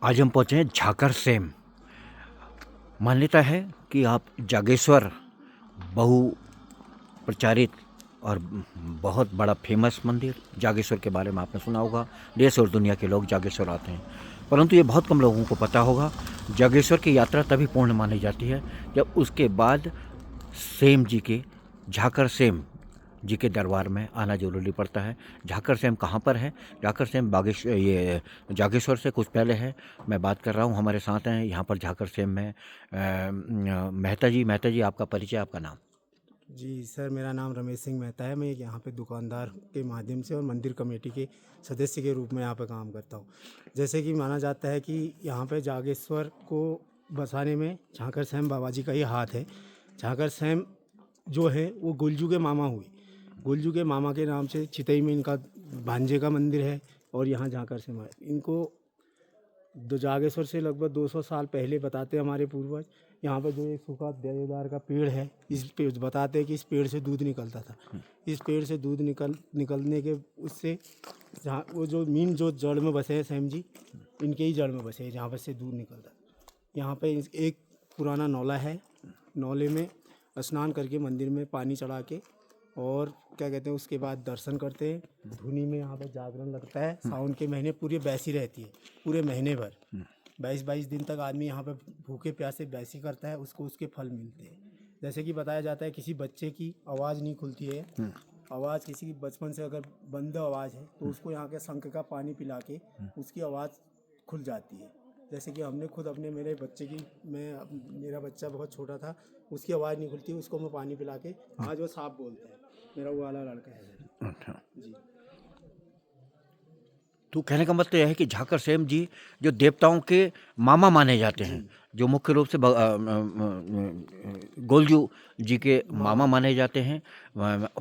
आज हम पहुँचे हैं झाकर सेम। मान्यता है कि आप जागेश्वर बहु प्रचारित और बहुत बड़ा फेमस मंदिर जागेश्वर के बारे में आपने सुना होगा। देश और दुनिया के लोग जागेश्वर आते हैं, परंतु ये बहुत कम लोगों को पता होगा। जागेश्वर की यात्रा तभी पूर्ण मानी जाती है जब उसके बाद सेम जी के झाकर सेम जी के दरबार में आना जरूरी पड़ता है। झाकर सेम कहाँ पर है? झाकर सेम जागेश्वर से कुछ पहले है। मैं बात कर रहा हूँ, हमारे साथ हैं यहाँ पर झाकर सेम में मेहता जी। मेहता जी, आपका परिचय, आपका नाम? जी सर, मेरा नाम रमेश सिंह मेहता है। मैं यहाँ पे दुकानदार के माध्यम से और मंदिर कमेटी के सदस्य के रूप में यहाँ पे काम करता हूँ। जैसे कि माना जाता है कि यहाँ पे जागेश्वर को बसाने में झाकर सेम बाबा जी का ही हाथ है। झाकर सेम जो है वो गुलजू के मामा हुए। गुलजू के मामा के नाम से चितई में इनका भांजे का मंदिर है और यहाँ झाकर सेम है। इनको जागेश्वर से लगभग 200 साल पहले बताते हैं हमारे पूर्वज, यहाँ पर जो एक सूखा देवदार का पेड़ है, इस पेड़ बताते हैं कि इस पेड़ से दूध निकलता था। इस पेड़ से दूध निकलने के उससे जहाँ वो जो मीन जो जड़ में बसे हैं सेम जी, इनके ही जड़ में बसे हैं जहाँ पर से दूध निकलता है। यहाँ पे एक पुराना नौला है। नौले में स्नान करके मंदिर में पानी चढ़ा के और क्या कहते हैं उसके बाद दर्शन करते हैं। धुनी में यहाँ पर जागरण लगता है। सावन के महीने पूरी बैसी रहती है, पूरे महीने भर 22-22 दिन तक आदमी यहाँ पे भूखे प्यासे बैसी करता है, उसको उसके फल मिलते हैं। जैसे कि बताया जाता है किसी बच्चे की आवाज़ नहीं खुलती है, आवाज़ किसी की बचपन से अगर बंद आवाज़ है तो उसको यहाँ के शंख का पानी पिला के उसकी आवाज़ खुल जाती है। जैसे कि हमने खुद अपने मेरे बच्चे की मेरा बच्चा बहुत छोटा था, उसकी आवाज़ नहीं खुलती, उसको मैं पानी पिला के आज वो साफ बोलता है। मेरा वो वाला लड़का है सर। अच्छा, जी तो कहने का मतलब यह है कि झाकर सेम जी जो देवताओं के मामा माने जाते जी हैं, जो मुख्य रूप से गोलजू जी के मामा मामा। माने जाते हैं।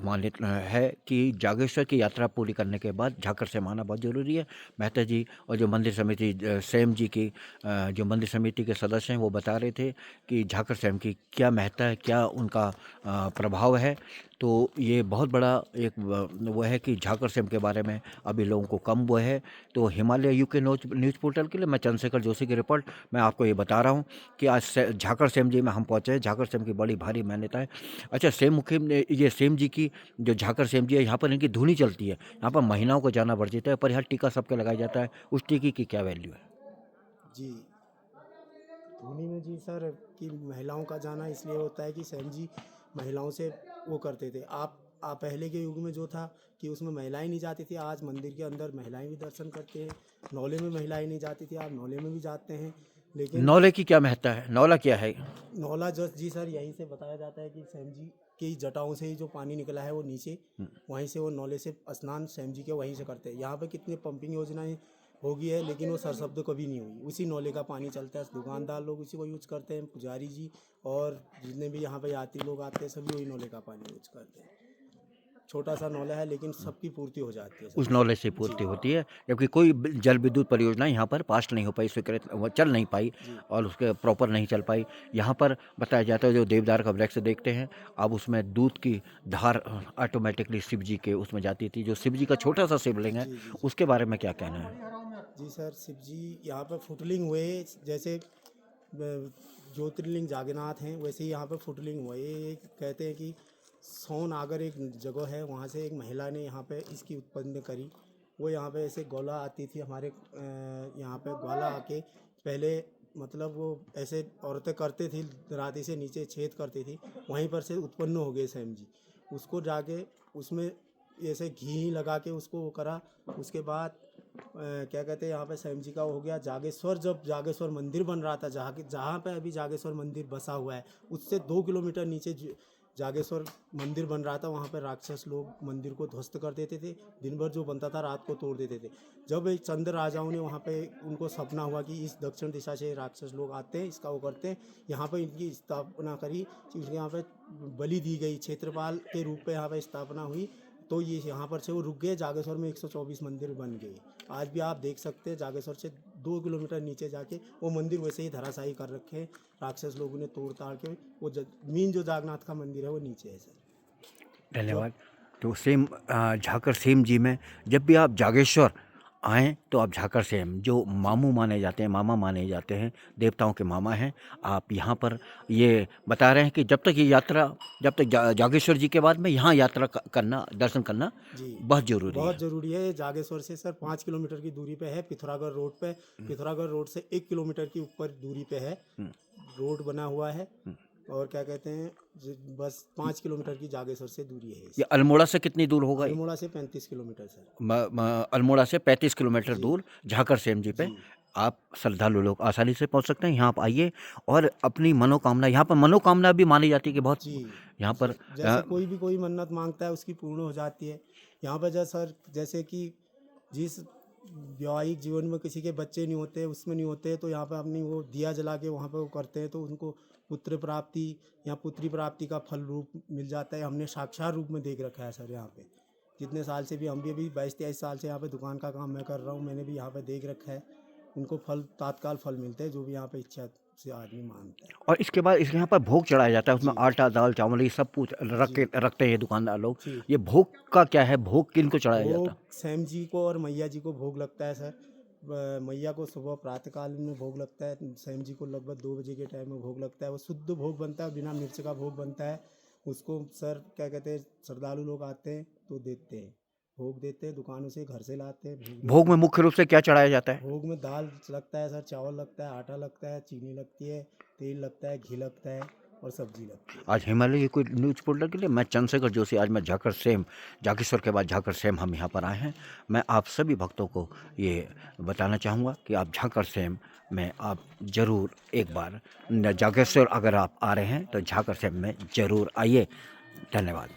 मान्यता है कि जागेश्वर की यात्रा पूरी करने के बाद झाकर सेम आना बहुत ज़रूरी है। मेहता जी और जो मंदिर समिति सेम जी की जो मंदिर समिति के सदस्य हैं वो बता रहे थे कि झाकर सेम की क्या महत्ता है, क्या उनका प्रभाव है। तो ये बहुत बड़ा एक वो है कि झाकर सेम के बारे में अभी लोगों को कम वो है। तो हिमालय यूके न्यूज़ पोर्टल के लिए मैं चंद्रशेखर जोशी की रिपोर्ट मैं आपको ये बता रहा हूँ कि आज झाकर सेम जी में हम पहुँचे हैं। झाकर सेम की बड़ी भारी मान्यता है। अच्छा, सेम मुखी ये सेम जी की जो झाकर सेम जी है, यहाँ पर इनकी धुनी चलती है। यहाँ पर महिलाओं को जाना वर्जित है, पर यहाँ टीका सबके लगाया जाता है। उस टीके की क्या वैल्यू है? जी धोनी में जी सर कि महिलाओं का जाना इसलिए होता है कि सैम जी महिलाओं से वो करते थे। आप पहले के युग में जो था कि उसमें महिलाएं नहीं जाती थी, आज मंदिर के अंदर महिलाएं भी दर्शन करते हैं। नौले में महिलाएं नहीं जाती थी, आप नौले में भी जाते हैं। लेकिन नौले की क्या महत्ता है? नौला क्या है? नौला जस्ट जी सर यहीं से बताया जाता है कि सैम जी की जटाओं से ही जो पानी निकला है वो नीचे वहीं से वो नौले से स्नान सैम जी के वहीं से करते हैं। यहाँ पे कितनी पंपिंग योजनाएं होगी है लेकिन वो सरशब्द कभी नहीं हुई। उसी नौले का पानी चलता है, दुकानदार लोग उसी को यूज करते हैं, पुजारी जी और जितने भी यहाँ पे यात्री लोग आते हैं सभी वही नौले का पानी यूज करते हैं। छोटा सा नौला है लेकिन सबकी पूर्ति हो जाती है सर उस इससे। नॉलेज से जी पूर्ति होती है, जबकि कोई जल विद्युत परियोजना यहाँ पर पास नहीं हो पाई, स्वीकृत वो चल नहीं पाई जी और उसके प्रॉपर नहीं चल पाई। यहाँ पर बताया जाता है जो देवदार का वृक्ष देखते हैं, अब उसमें दूध की धार ऑटोमेटिकली शिव जी के उसमें जाती थी। जो शिव जी का छोटा सा शिवलिंग है, जी जी जी उसके बारे में क्या कहना है? जी सर, शिव जी यहाँ पर फुटलिंग हुए जैसे ज्योतिर्लिंग जागन्नाथ हैं वैसे ही यहाँ पर फुटलिंग हुआ। ये कहते हैं कि सोन आगर एक जगह है, वहाँ से एक महिला ने यहाँ पे इसकी उत्पन्न करी। वो यहाँ पे ऐसे गोला आती थी हमारे यहाँ पे गोला आके पहले मतलब वो ऐसे औरतें करते थी, राती से नीचे छेद करती थी, वहीं पर से उत्पन्न हो गए सैम जी। उसको जाके उसमें ऐसे घी लगा के उसको वो करा। उसके बाद क्या कहते हैं यहाँ पे सैम जी का हो गया जागेश्वर। जब जागेश्वर मंदिर बन रहा था, जहाँ पे अभी जागेश्वर मंदिर बसा हुआ है उससे 2 किलोमीटर नीचे जागेश्वर मंदिर बन रहा था, वहाँ पे राक्षस लोग मंदिर को ध्वस्त कर देते थे। दिन भर जो बनता था रात को तोड़ देते थे। जब एक चंद्र राजाओं ने वहाँ पे उनको सपना हुआ कि इस दक्षिण दिशा से राक्षस लोग आते हैं, इसका वो करते हैं, यहाँ पे इनकी स्थापना करी। यहाँ पे बलि दी गई, क्षेत्रपाल के रूप में यहाँ पे स्थापना हुई। तो ये यहाँ पर से वो रुक गए। जागेश्वर में 124 मंदिर बन गए। आज भी आप देख सकते हैं जागेश्वर से 2 किलोमीटर नीचे जाके वो मंदिर वैसे ही धराशायी कर रखे हैं। राक्षस लोगों ने तोड़ ताड़ के वो मीन जो जागन्नाथ का मंदिर है वो नीचे है सर। जब धन्यवाद। तो सेम झाकर सेम जी में जब भी आप जागेश्वर आएँ तो आप झाकर सेम जो मामू माने जाते हैं, मामा माने जाते हैं, देवताओं के मामा हैं, आप यहाँ पर ये बता रहे हैं कि जब तक ये यात्रा जब तक जागेश्वर जी के बाद में यहाँ यात्रा करना, दर्शन करना जी बहुत ज़रूरी बहुत है। ज़रूरी है। जागेश्वर से सर 5 किलोमीटर की दूरी पे है, पिथौरागढ़ रोड पे। पिथौरागढ़ रोड से 1 किलोमीटर की ऊपर दूरी पे है, हुँ, रोड बना हुआ है। हुँ। और क्या कहते हैं, बस 5 किलोमीटर की जागेश्वर से दूरी है ये इसकी। अल्मोड़ा से कितनी दूर होगा ये? अल्मोड़ा से 35 किलोमीटर सर। अल्मोड़ा से 35 किलोमीटर जी दूर झाकर सेम जी पे जी आप श्रद्धालु लोग आसानी से पहुंच सकते हैं। यहाँ आप आइए और अपनी मनोकामना, यहाँ पर मनोकामना भी मानी जाती है कि बहुत जी यहाँ पर जैसे कोई मन्नत मांगता है उसकी पूर्ण हो जाती है यहाँ पर। जैसे कि जिस वैवाहिक जीवन में किसी के बच्चे नहीं होते, उसमें नहीं होते, तो यहाँ पर अपनी वो दिया जला के वहाँ पर वो करते हैं, तो उनको पुत्र प्राप्ति या पुत्री प्राप्ति का फल रूप मिल जाता है। हमने साक्षात रूप में देख रखा है सर यहाँ पे। जितने साल से भी हम भी अभी 22-23 साल से यहाँ पे दुकान का काम मैं कर रहा हूँ, मैंने भी यहाँ पे देख रखा है। उनको फल तात्काल फल मिलते हैं, जो भी यहाँ पे इच्छा से आदमी मांगता है। और इसके बाद इसके यहाँ पर भोग चढ़ाया जाता है, उसमें जी आटा, दाल, चावल ये सब कुछ रख के जी रखते हैं ये दुकानदार लोग। जी ये भोग का क्या है? भोग किनको चढ़ाया जाता भोग है? सैम जी को और मैया जी को भोग लगता है सर। मैया को सुबह प्रातःकाल में भोग लगता है, सैम जी को लगभग 2 बजे के टाइम में भोग लगता है। वो शुद्ध भोग बनता है, बिना मिर्च का भोग बनता है। उसको सर क्या कहते हैं, श्रद्धालु लोग आते हैं तो देते हैं, भोग देते हैं, दुकानों से घर से लाते हैं, भोग भोग देते में हैं। मुख्य रूप से क्या चढ़ाया जाता है? भोग में दाल लगता है सर, चावल लगता है, आटा लगता है, चीनी लगती है, तेल लगता है, घी लगता है और सब्जी लगती है। आज हिमालय की कोई न्यूज़ पोर्टल के लिए मैं चंद्रशेखर जोशी, आज मैं झाकर सेम, जागेश्वर के बाद झाकर सेम हम यहाँ पर आए हैं। मैं आप सभी भक्तों को ये बताना चाहूँगा कि आप झाकर सेम में आप ज़रूर एक बार जागेश्वर अगर आप आ रहे हैं तो झाकर सेम में ज़रूर आइए। धन्यवाद।